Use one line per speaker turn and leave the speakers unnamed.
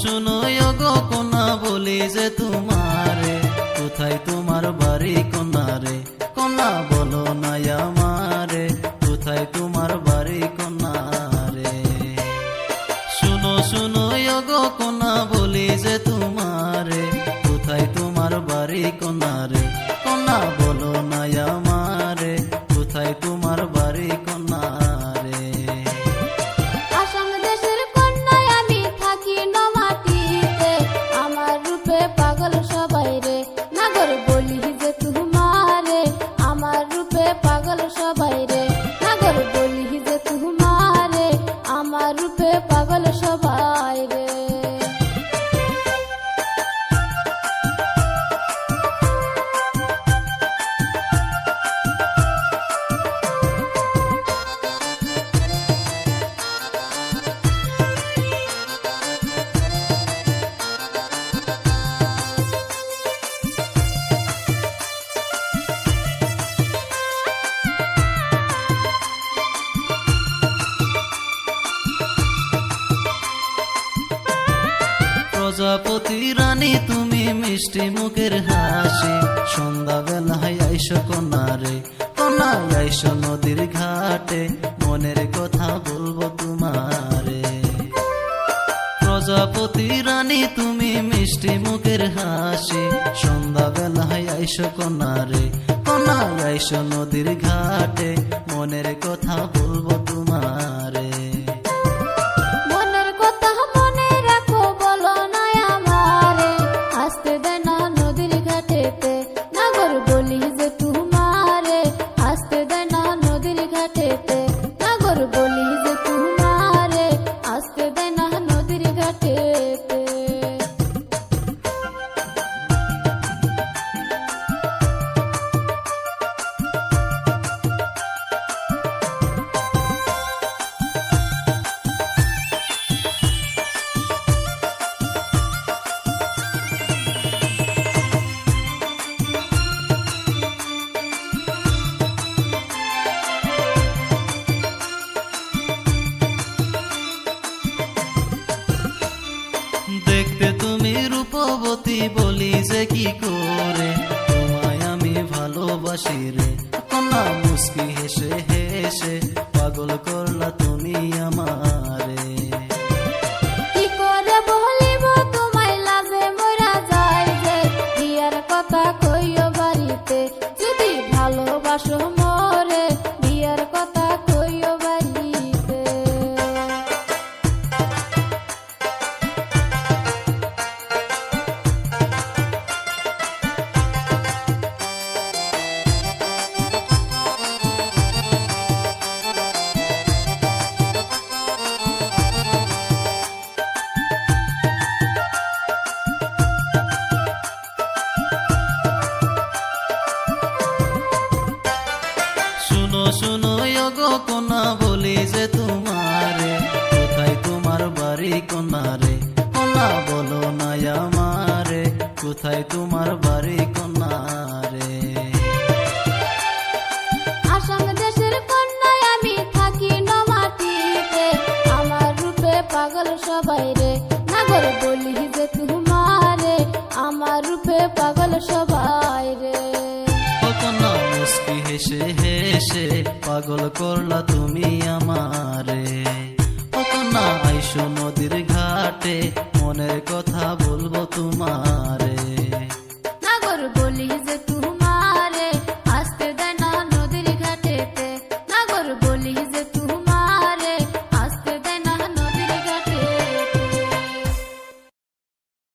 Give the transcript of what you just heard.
শুনো গো কোনা বলি যে তোমারে, কোথায় তোমার বাড়ি কোনা রে? কোনা বলো না আমারে, কোথায় তোমার বাড়ি কোনা রে? শুনো গো কোনা বলি যে তোমারে, কোথায় তোমার বাড়ি কোনা রে? কোনা বলো না আমারে, কোথায় তোমার বাড়ি কোনা রে?
পাগল সবাই রে, নাগর বলি যে তোমারে, আমার রূপে পাগল সবাই রে, নাগর বলি যে তোমারে, আমার রূপে পাগল সবাই রে।
প্রজাপতি রানী তুমি মিষ্টি মুখের হাসি, সন্ধ্যা বেলায় আইসো কোনা রে? কোনা আইসো নদীর ঘাটে, মনের কথা বলবো তোমারে। প্রজাপতি রানী তুমি মিষ্টি মুখের হাসি, সন্ধ্যা বেলায় আইসো কোনা রে? কোনা আইসো নদীর ঘাটে, মনের কথা বলবো তোমারে। দেখতে তুমি রূপবতী, বলি যে কি করে তোমায় আমি ভালোবাসি রে? কোনা মুস্কি হেসে হেসে পাগল করলা তুমি আমারে।
কি করে বলিব তোমায়, লাজে মরা যায় যে, বিয়ার কথা কইও বাড়িতে, যদি ভালোবাসো মরে, বিয়ার কথা কইও বাড়িতে।
শুনো গো কোনা বলি যে তোমারে, কোথায় তোমার বাড়ি কোনা রে? কোনা বলো না আমারে, কোথায় তোমার বাড়ি কোনা রে?
আসাম দেশের কন্যায় আমি থাকি নমাটিতে, আমার রূপে পাগল সবাই রে, নাগর বলি যে তোমারে, আমার রূপে পাগল সবাই রে।
কোনা মুস্কি হেসে হেসে পাগল করলা তুমি আমারে। কোনা আইসো নদীর ঘাটে, মনের কথা বলবো তোমার।